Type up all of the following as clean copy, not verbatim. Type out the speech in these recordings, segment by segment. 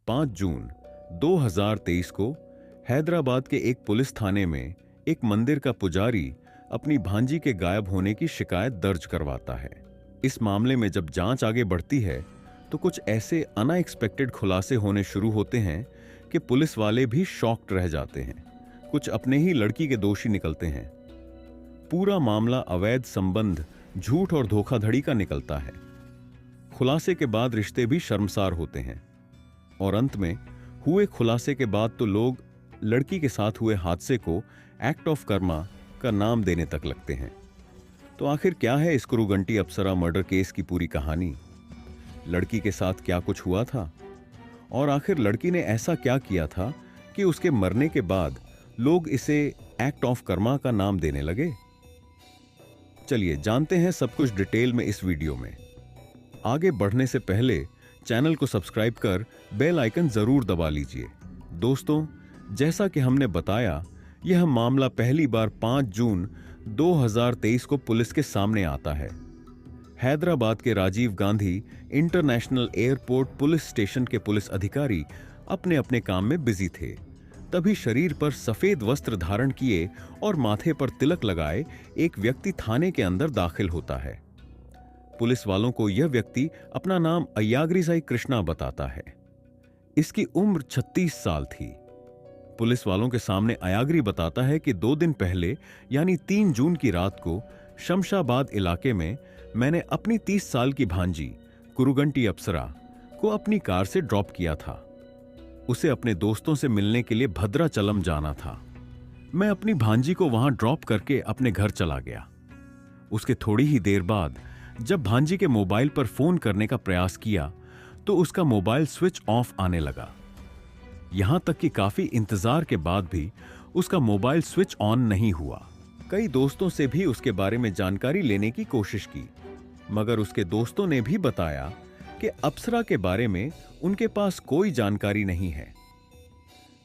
5 जून 2023 को हैदराबाद के एक पुलिस थाने में एक मंदिर का पुजारी अपनी भांजी के गायब होने की शिकायत दर्ज करवाता है। इस मामले में जब जांच आगे बढ़ती है तो कुछ ऐसे अनएक्सपेक्टेड खुलासे होने शुरू होते हैं कि पुलिस वाले भी शॉक्ड रह जाते हैं। कुछ अपने ही लड़की के दोषी निकलते हैं। पूरा मामला अवैध संबंध, झूठ और धोखाधड़ी का निकलता है। खुलासे के बाद रिश्ते भी शर्मसार होते हैं और अंत में हुए खुलासे के बाद तो लोग लड़की के साथ हुए हादसे को एक्ट ऑफ कर्मा का नाम देने तक लगते हैं। तो आखिर क्या है इस कुरुगंटी अप्सरा मर्डर केस की पूरी कहानी? लड़की के साथ क्या कुछ हुआ था और आखिर लड़की ने ऐसा क्या किया था कि उसके मरने के बाद लोग इसे एक्ट ऑफ कर्मा का नाम देने लगे? चलिए जानते हैं सब कुछ डिटेल में इस वीडियो में। आगे बढ़ने से पहले चैनल को सब्सक्राइब कर बेल आइकन जरूर दबा लीजिए। दोस्तों, जैसा कि हमने बताया, यह मामला पहली बार 5 जून 2023 को पुलिस के सामने आता है। हैदराबाद के Rajiv Gandhi international airport police station के पुलिस अधिकारी अपने अपने काम में बिजी थे। तभी शरीर पर सफेद वस्त्र धारण किए और माथे पर तिलक लगाए एक व्यक्ति थाने के अंदर दाखिल होता है। पुलिस वालों को यह व्यक्ति अपना नाम अय्याग्री साई कृष्णा बताता है। इसकी उम्र 36 साल थी। पुलिस वालों के सामने अय्याग्री बताता है कि 2 दिन पहले यानी 3 जून की रात को शमशाबाद इलाके में मैंने अपनी 30 साल की भांजी कुरुगंटी अप्सरा को अपनी कार से ड्रॉप किया था। उसे अपने दोस्तों से मिलने के लिए भद्राचलम जाना था। मैं अपनी भांजी को वहां ड्रॉप करके अपने घर चला गया। उसके थोड़ी ही देर बाद जब भांजी के मोबाइल पर फोन करने का प्रयास किया तो उसका मोबाइल स्विच ऑफ आने लगा। यहां तक कि काफी इंतजार के बाद भी उसका मोबाइल स्विच ऑन नहीं हुआ। कई दोस्तों से भी उसके बारे में जानकारी लेने की कोशिश की, मगर उसके दोस्तों ने भी बताया कि अप्सरा के बारे में उनके पास कोई जानकारी नहीं है।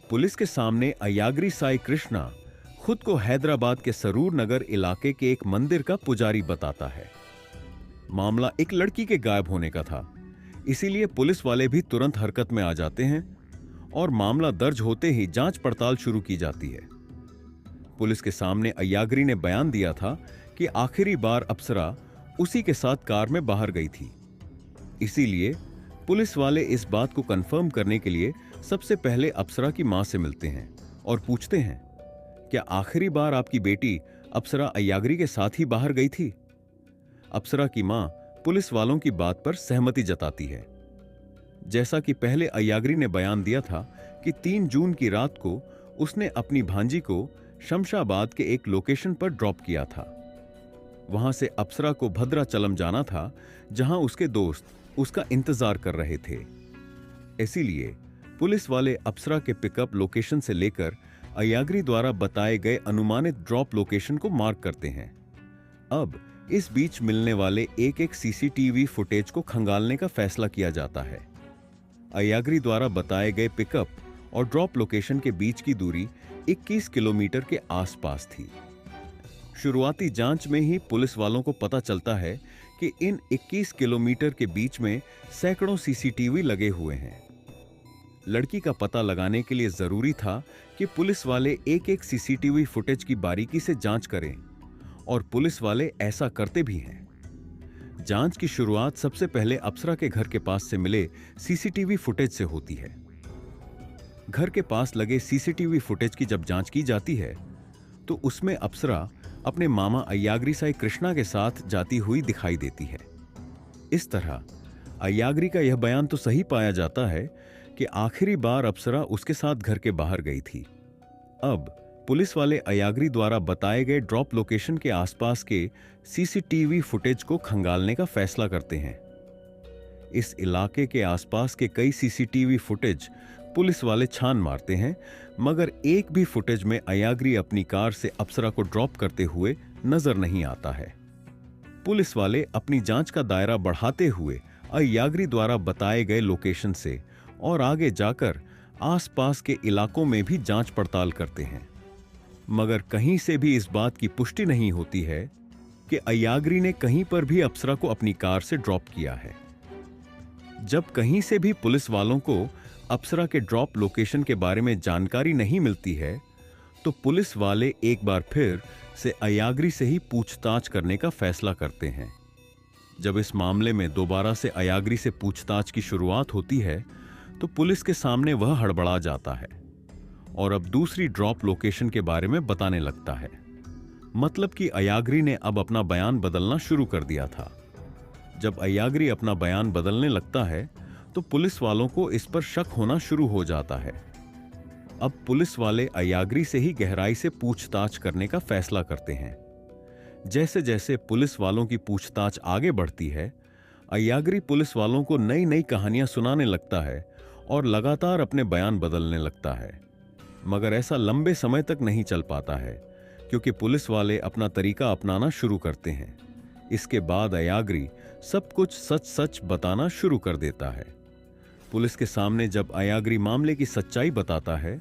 पुलिस के सामने अय्याग्री साई कृष्णा खुद को हैदराबाद के सरूर नगर इलाके के एक मंदिर का पुजारी बताता है। मामला एक लड़की के गायब होने का था, इसीलिए पुलिस वाले भी तुरंत हरकत में आ जाते हैं और मामला दर्ज होते ही जांच पड़ताल शुरू की जाती है। पुलिस के सामने अय्याग्री ने बयान दिया था कि आखिरी बार अप्सरा उसी के साथ कार में बाहर गई थी। इसीलिए पुलिस वाले इस बात को कंफर्म करने के लिए सबसे पहले अप्सरा की मां से मिलते हैं और पूछते हैं, क्या आखिरी बार आपकी बेटी अप्सरा अय्याग्री के साथ ही बाहर गई थी? अप्सरा की मां पुलिस वालों की बात पर सहमति जताती है। जैसा कि पहले अय्याग्री ने बयान दिया था कि 3 जून की रात को उसने अपनी भांजी को शमशाबाद के एक लोकेशन पर ड्रॉप किया था। वहां से अप्सरा को भद्राचलम जाना था, जहां उसके दोस्त उसका इंतजार कर रहे थे। इसीलिए पुलिस वाले अप्सरा के पिकअप लोकेशन से लेकर अय्याग्री द्वारा बताए गए अनुमानित ड्रॉप लोकेशन को मार्क करते हैं। अब इस बीच मिलने वाले एक सीसीटीवी फुटेज को खंगालने का फैसला किया जाता है। अय्याग्री द्वारा बताए गए पिकअप और ड्रॉप लोकेशन के बीच की दूरी 21 किलोमीटर के आसपास थी। शुरुआती जांच में ही पुलिस वालों को पता चलता है कि इन 21 किलोमीटर के बीच में सैकड़ों सीसीटीवी लगे हुए हैं। लड़की का पता लगाने के लिए जरूरी था कि पुलिस वाले एक सीसीटीवी फुटेज की बारीकी से जांच करें, और पुलिस वाले ऐसा करते भी हैं। जांच की शुरुआत सबसे पहले अप्सरा के घर के पास से मिले सीसीटीवी फुटेज से होती है। घर के पास लगे सीसीटीवी फुटेज की जब जांच की जाती है तो उसमें अप्सरा अपने मामा अय्याग्री साई कृष्णा के साथ जाती हुई दिखाई देती है। इस तरह अय्याग्री का यह बयान तो सही पाया जाता है कि आखिरी बार अप्सरा उसके साथ घर के बाहर गई थी। अब पुलिस वाले अय्याग्री द्वारा बताए गए ड्रॉप लोकेशन के आसपास के सीसीटीवी फुटेज को खंगालने का फैसला करते हैं। इस इलाके के आसपास के कई सीसीटीवी फुटेज पुलिस वाले छान मारते हैं, मगर एक भी फुटेज में अय्याग्री अपनी कार से अप्सरा को ड्रॉप करते हुए नजर नहीं आता है। पुलिस वाले अपनी जांच का दायरा बढ़ाते हुए अय्याग्री द्वारा बताए गए लोकेशन से और आगे जाकर आसपास के इलाकों में भी जांच पड़ताल करते हैं, मगर कहीं से भी इस बात की पुष्टि नहीं होती है कि अय्याग्री ने कहीं पर भी अप्सरा को अपनी कार से ड्रॉप किया है। जब कहीं से भी पुलिस वालों को अप्सरा के ड्रॉप लोकेशन के बारे में जानकारी नहीं मिलती है, तो पुलिस वाले एक बार फिर से अयाग्री से ही पूछताछ करने का फैसला करते हैं। जब इस मामले में दोबारा से अयाग्री से पूछताछ की शुरुआत होती है, तो पुलिस के सामने वह हड़बड़ा जाता है और अब दूसरी ड्रॉप लोकेशन के बारे में बताने लगता है। मतलब कि अयाग्री ने अब अपना बयान बदलना शुरू कर दिया था। जब अयाग्री अपना बयान बदलने लगता है, तो पुलिस वालों को इस पर शक होना शुरू हो जाता है। अब पुलिस वाले अयाग्री से ही गहराई से पूछताछ करने का फैसला करते हैं। जैसे जैसे पुलिस वालों की पूछताछ आगे बढ़ती है, अयाग्री पुलिस वालों को नई नई कहानियां सुनाने लगता है और लगातार अपने बयान बदलने लगता है। मगर ऐसा लंबे समय तक नहीं चल पाता है, क्योंकि पुलिस वाले अपना तरीका अपनाना शुरू करते हैं। इसके बाद अयाग्री सब कुछ सच सच बताना शुरू कर देता है। पुलिस के सामने जब अयाग्री मामले की सच्चाई बताता है,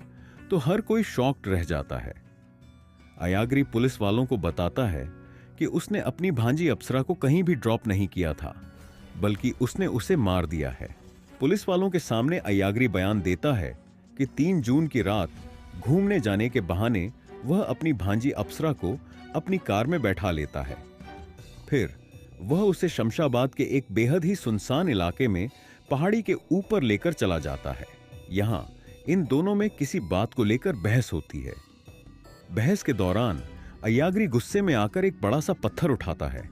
तो हर कोई शॉक्ड रह जाता है। अयाग्री पुलिस वालों को बताता है कि उसने अपनी भांजी अप्सरा को कहीं भी ड्रॉप नहीं किया था, बल्कि उसने उसे मार दिया है। पुलिस वालों के सामने अयाग्री बयान देता है कि 3 जून की रात घूमने जाने के बहाने वह अपनी भांजी अप्सरा को अपनी कार में बैठा लेता है। फिर वह उसे शमशाबाद के एक बेहद ही सुनसान इलाके में पहाड़ी के ऊपर लेकर चला जाता है। यहां इन दोनों में किसी बात को लेकर बहस होती है। बहस के दौरान अयाग्री गुस्से में आकर एक बड़ा सा पत्थर उठाता है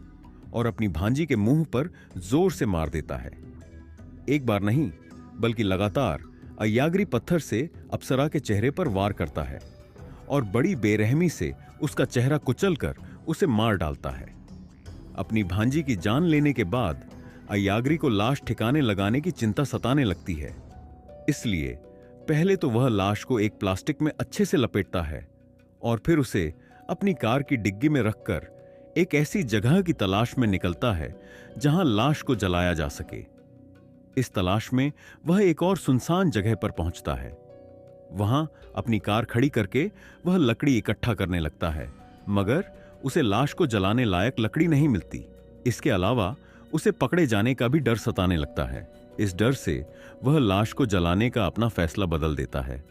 और अपनी भांजी के मुंह पर जोर से मार देता है। एक बार नहीं, बल्कि लगातार अयाग्री पत्थर से अप्सरा के चेहरे पर वार करता है और बड़ी बेरहमी से उसका चेहरा कुचलकर उसे मार डालता है। अपनी भांजी की जान लेने के बाद अयाग्री को लाश ठिकाने लगाने की चिंता सताने लगती है। इसलिए पहले तो वह लाश को एक प्लास्टिक में अच्छे से लपेटता है और फिर उसे अपनी कार की डिग्गी में रखकर एक ऐसी जगह की तलाश में निकलता है जहां लाश को जलाया जा सके। इस तलाश में वह एक और सुनसान जगह पर पहुंचता है। वहां अपनी कार खड़ी करके वह लकड़ी इकट्ठा करने लगता है, मगर उसे लाश को जलाने लायक लकड़ी नहीं मिलती। इसके अलावा उसे पकड़े जाने का भी डर सताने लगता है। इस डर से वह लाश को जलाने का अपना फैसला बदल देता है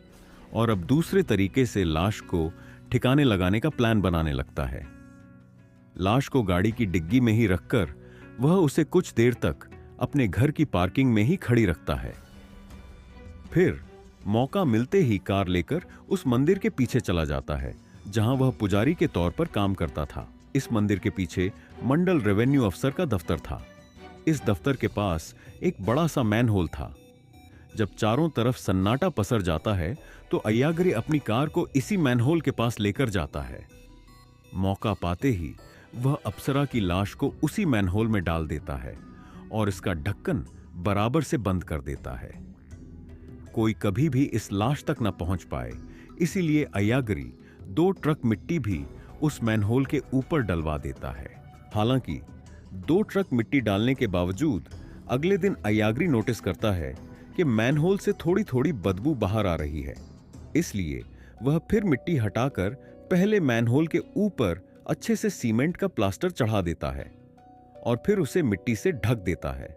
और अब दूसरे तरीके से लाश को ठिकाने लगाने का प्लान बनाने लगता है। लाश को गाड़ी की डिग्गी में ही रखकर वह उसे कुछ देर तक अपने घर की पार्किंग में ही खड़ी रखता है। फिर मौका मिलते ही कार लेकर उस मंदिर के पीछे चला जाता है जहां वह पुजारी के तौर पर काम करता था। इस मंदिर के पीछे मंडल रेवेन्यू अफसर का दफ्तर था। इस दफ्तर के पास एक बड़ा सा मैनहोल था। जब चारों तरफ सन्नाटा पसर जाता है, तो अयाग्री अपनी कार को इसी मैनहोल के पास लेकर जाता है। मौका पाते ही वह अप्सरा की लाश को उसी मैनहोल में डाल देता है और इसका ढक्कन बराबर से बंद कर देता है। कोई कभी भी इस लाश तक न पहुंच पाए, इसीलिए अयाग्री 2 ट्रक मिट्टी भी उस मैनहोल के ऊपर डलवा देता है। हालांकि 2 ट्रक मिट्टी डालने के बावजूद अगले दिन अयाग्री नोटिस करता है कि मैनहोल से थोड़ी थोड़ी बदबू बाहर आ रही है। इसलिए वह फिर मिट्टी हटाकर पहले मैनहोल के ऊपर अच्छे से सीमेंट का प्लास्टर चढ़ा देता है और फिर उसे मिट्टी से ढक देता है।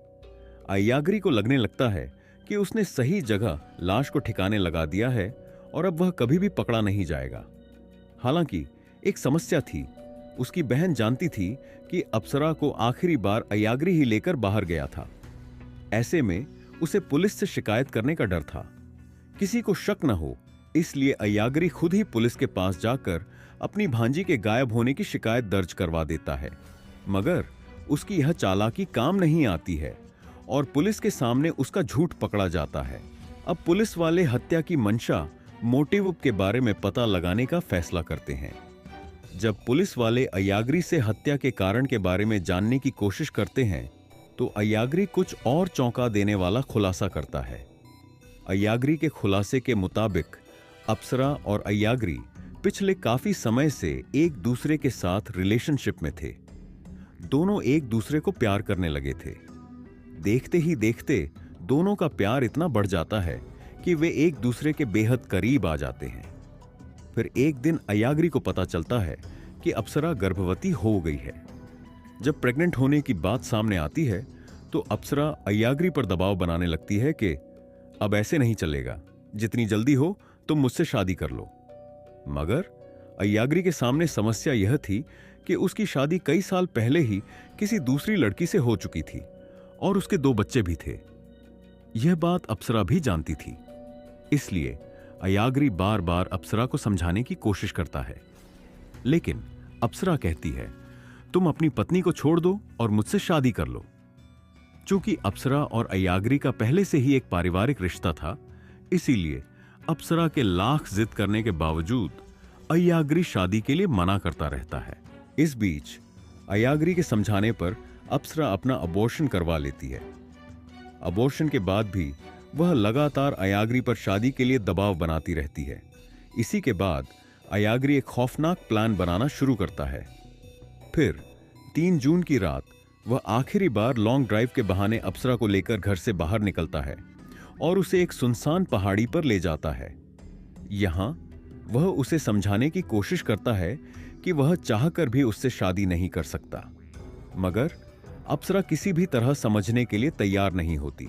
अयाग्री को लगने लगता है कि उसने सही जगह लाश को ठिकाने लगा दिया है और अब वह कभी भी पकड़ा नहीं जाएगा। हालांकि एक समस्या थी। उसकी बहन जानती थी कि अप्सरा को आखिरी बार अयाग्री ही लेकर बाहर गया था। ऐसे में उसे पुलिस से शिकायत करने का डर था, किसी को शक न हो, इसलिए अयाग्री खुद ही पुलिस के पास जाकर अपनी भांजी के गायब होने की शिकायत दर्ज करवा देता है। मगर उसकी यह चालाकी काम नहीं आती है और पुलिस के सामने उसका झूठ पकड़ा जाता है। अब पुलिस वाले हत्या की मंशा, मोटिव के बारे में पता लगाने का फैसला करते हैं। जब पुलिस वाले अयाग्री से हत्या के कारण के बारे में जानने की कोशिश करते हैं, तो अयाग्री कुछ और चौंका देने वाला खुलासा करता है। अयाग्री के खुलासे के मुताबिक अप्सरा और अयाग्री पिछले काफी समय से एक दूसरे के साथ रिलेशनशिप में थे। दोनों एक दूसरे को प्यार करने लगे थे। देखते ही देखते दोनों का प्यार इतना बढ़ जाता है कि वे एक दूसरे के बेहद करीब आ जाते हैं। फिर एक दिन अयाग्री को पता चलता है कि अप्सरा गर्भवती हो गई है। जब प्रेग्नेंट होने की बात सामने आती है, तो अप्सरा अयाग्री पर दबाव बनाने लगती है कि अब ऐसे नहीं चलेगा, जितनी जल्दी हो तुम मुझसे शादी कर लो। मगर अय्याग्री के सामने समस्या यह थी कि उसकी शादी कई साल पहले ही किसी दूसरी लड़की से हो चुकी थी और उसके 2 बच्चे भी थे। यह बात अप्सरा भी जानती थी। इसलिए अय्याग्री बार बार अप्सरा को समझाने की कोशिश करता है, लेकिन अप्सरा कहती है, तुम अपनी पत्नी को छोड़ दो और मुझसे शादी कर लो। चूंकि अप्सरा और अय्याग्री का पहले से ही एक पारिवारिक रिश्ता था, इसीलिए अप्सरा के लाख जिद करने के बावजूद अय्याग्री शादी के लिए मना करता रहता है। इस बीच अय्याग्री के समझाने पर अप्सरा अपना अबॉर्शन करवा लेती है। अबॉर्शन के बाद भी वह लगातार अय्याग्री पर शादी के लिए दबाव बनाती रहती है। इसी के बाद अय्याग्री एक खौफनाक प्लान बनाना शुरू करता है। फिर 3 जून की रात वह आखिरी बार लॉन्ग ड्राइव के बहाने अप्सरा को लेकर घर से बाहर निकलता है और उसे एक सुनसान पहाड़ी पर ले जाता है। यहां वह उसे समझाने की कोशिश करता है कि वह चाहकर भी उससे शादी नहीं कर सकता, मगर अप्सरा किसी भी तरह समझने के लिए तैयार नहीं होती।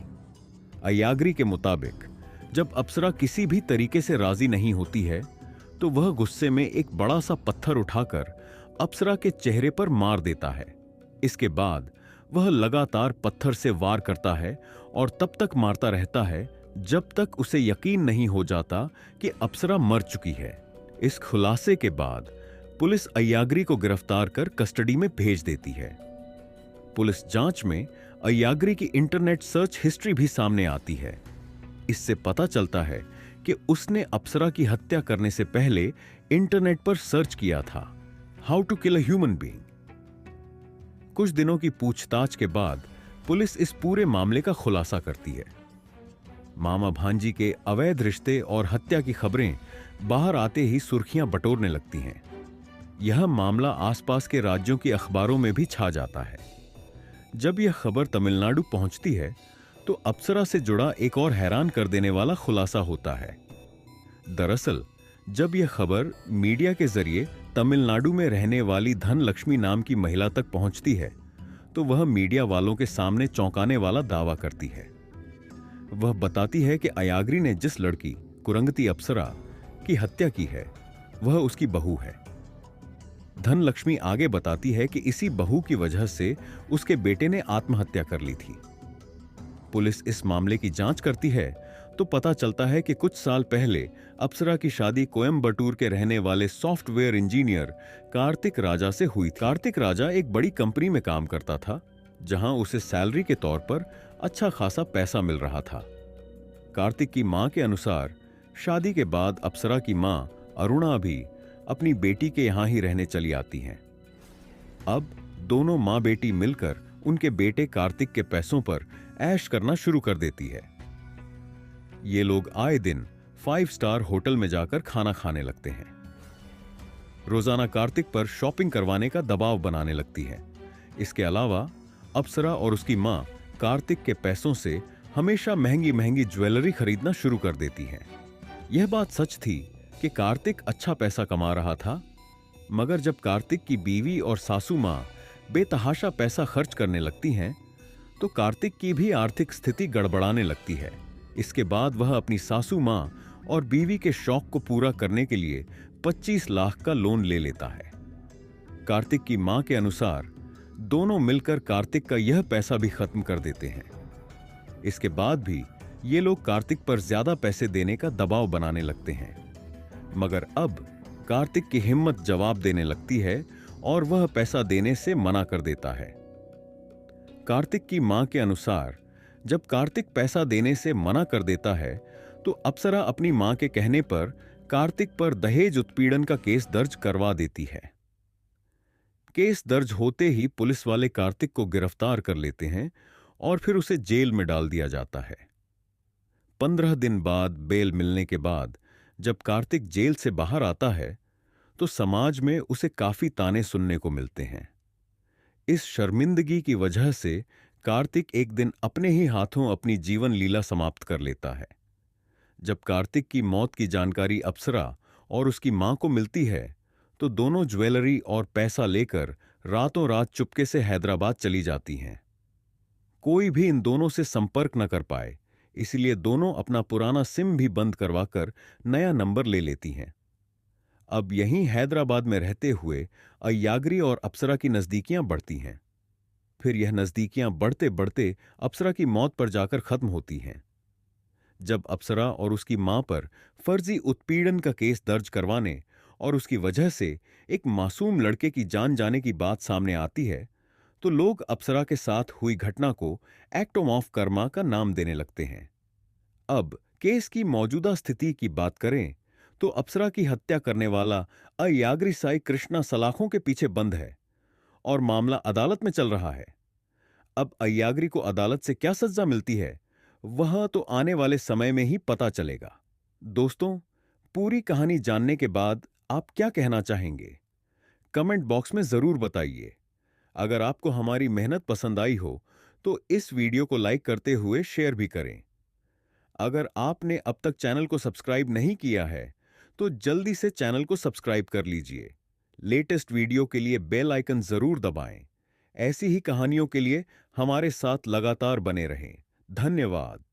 अय्याग्री के मुताबिक जब अप्सरा किसी भी तरीके से राजी नहीं होती है तो वह गुस्से में एक बड़ा सा पत्थर उठाकर अप्सरा के चेहरे पर मार देता है। इसके बाद वह लगातार पत्थर से वार करता है और तब तक मारता रहता है जब तक उसे यकीन नहीं हो जाता कि अप्सरा मर चुकी है। इस खुलासे के बाद पुलिस अय्याग्री को गिरफ्तार कर कस्टडी में भेज देती है। पुलिस जांच में अय्याग्री की इंटरनेट सर्च हिस्ट्री भी सामने आती है। इससे पता चलता है कि उसने अप्सरा की हत्या करने से पहले इंटरनेट पर सर्च किया था, how to kill a human being. कुछ दिनों की पूछताछ के बाद पुलिस इस पूरे मामले का खुलासा करती है। मामा भांजी के अवैध रिश्ते और हत्या की खबरें बाहर आते ही सुर्खियां बटोरने लगती हैं। यह मामला आसपास के राज्यों की अखबारों में भी छा जाता है। जब यह खबर तमिलनाडु पहुंचती है तो अप्सरा से जुड़ा एक और हैरान कर देने वाला खुलासा होता है। दरअसल जब यह खबर मीडिया के जरिए तमिलनाडु में रहने वाली धनलक्ष्मी नाम की महिला तक पहुंचती है तो वह मीडिया वालों के सामने चौंकाने वाला दावा करती है। वह बताती है कि अय्याग्री ने जिस लड़की कुरंगती अप्सरा की हत्या की है वह उसकी बहू है। धनलक्ष्मी आगे बताती है कि इसी बहू की वजह से उसके बेटे ने आत्महत्या कर ली थी। पुलिस इस मामले की जांच करती है तो पता चलता है कि कुछ साल पहले अप्सरा की शादी कोयम्बटूर के रहने वाले सॉफ्टवेयर इंजीनियर कार्तिक राजा से हुई। कार्तिक राजा एक बड़ी कंपनी में काम करता था जहां उसे सैलरी के तौर पर अच्छा खासा पैसा मिल रहा था। कार्तिक की मां के अनुसार शादी के बाद अप्सरा की मां अरुणा भी अपनी बेटी के यहां ही रहने चली आती हैं। अब दोनों मां बेटी मिलकर उनके बेटे कार्तिक के पैसों पर ऐश करना शुरू कर देती है। ये लोग आए दिन 5 स्टार होटल में जाकर खाना खाने लगते हैं। रोजाना कार्तिक पर शॉपिंग करवाने का दबाव बनाने लगती है। इसके अलावा अप्सरा और उसकी मां कार्तिक के पैसों से हमेशा महंगी महंगी ज्वेलरी खरीदना शुरू कर देती हैं। यह बात सच थी कि कार्तिक अच्छा पैसा कमा रहा था, मगर जब कार्तिक की बीवी और सासू मां बेतहाशा पैसा खर्च करने लगती हैं तो कार्तिक की भी आर्थिक स्थिति गड़बड़ाने लगती है। इसके बाद वह अपनी सासू मां और बीवी के शौक को पूरा करने के लिए 25 लाख का लोन ले लेता है। कार्तिक की मां के अनुसार दोनों मिलकर कार्तिक का यह पैसा भी खत्म कर देते हैं। इसके बाद भी ये लोग कार्तिक पर ज्यादा पैसे देने का दबाव बनाने लगते हैं, मगर अब कार्तिक की हिम्मत जवाब देने लगती है और वह पैसा देने से मना कर देता है। कार्तिक की मां के अनुसार जब कार्तिक पैसा देने से मना कर देता है तो अप्सरा अपनी मां के कहने पर कार्तिक पर दहेज उत्पीड़न का केस दर्ज करवा देती है। केस दर्ज होते ही पुलिस वाले कार्तिक को गिरफ्तार कर लेते हैं और फिर उसे जेल में डाल दिया जाता है। 15 दिन बाद बेल मिलने के बाद जब कार्तिक जेल से बाहर आता है तो समाज में उसे काफी ताने सुनने को मिलते हैं। इस शर्मिंदगी की वजह से कार्तिक एक दिन अपने ही हाथों अपनी जीवन लीला समाप्त कर लेता है। जब कार्तिक की मौत की जानकारी अप्सरा और उसकी मां को मिलती है तो दोनों ज्वेलरी और पैसा लेकर रातों रात चुपके से हैदराबाद चली जाती हैं। कोई भी इन दोनों से संपर्क न कर पाए, इसलिए दोनों अपना पुराना सिम भी बंद करवाकर नया नंबर ले लेती हैं। अब यहीं हैदराबाद में रहते हुए अय्याग्री और अप्सरा की नजदीकियां बढ़ती हैं। फिर यह नजदीकियां बढ़ते बढ़ते अप्सरा की मौत पर जाकर खत्म होती हैं। जब अप्सरा और उसकी मां पर फर्जी उत्पीड़न का केस दर्ज करवाने और उसकी वजह से एक मासूम लड़के की जान जाने की बात सामने आती है, तो लोग अप्सरा के साथ हुई घटना को एक्ट ऑफ कर्मा का नाम देने लगते हैं। अब केस की मौजूदा स्थिति की बात करें तो अप्सरा की हत्या करने वाला अय्याग्री साई कृष्णा सलाखों के पीछे बंद है और मामला अदालत में चल रहा है। अब अय्याग्री को अदालत से क्या सजा मिलती है, वह तो आने वाले समय में ही पता चलेगा। दोस्तों, पूरी कहानी जानने के बाद आप क्या कहना चाहेंगे? कमेंट बॉक्स में जरूर बताइए। अगर आपको हमारी मेहनत पसंद आई हो तो इस वीडियो को लाइक करते हुए शेयर भी करें। अगर आपने अब तक चैनल को सब्सक्राइब नहीं किया है तो जल्दी से चैनल को सब्सक्राइब कर लीजिए। लेटेस्ट वीडियो के लिए बेल आइकन जरूर दबाएं। ऐसी ही कहानियों के लिए हमारे साथ लगातार बने रहें। धन्यवाद।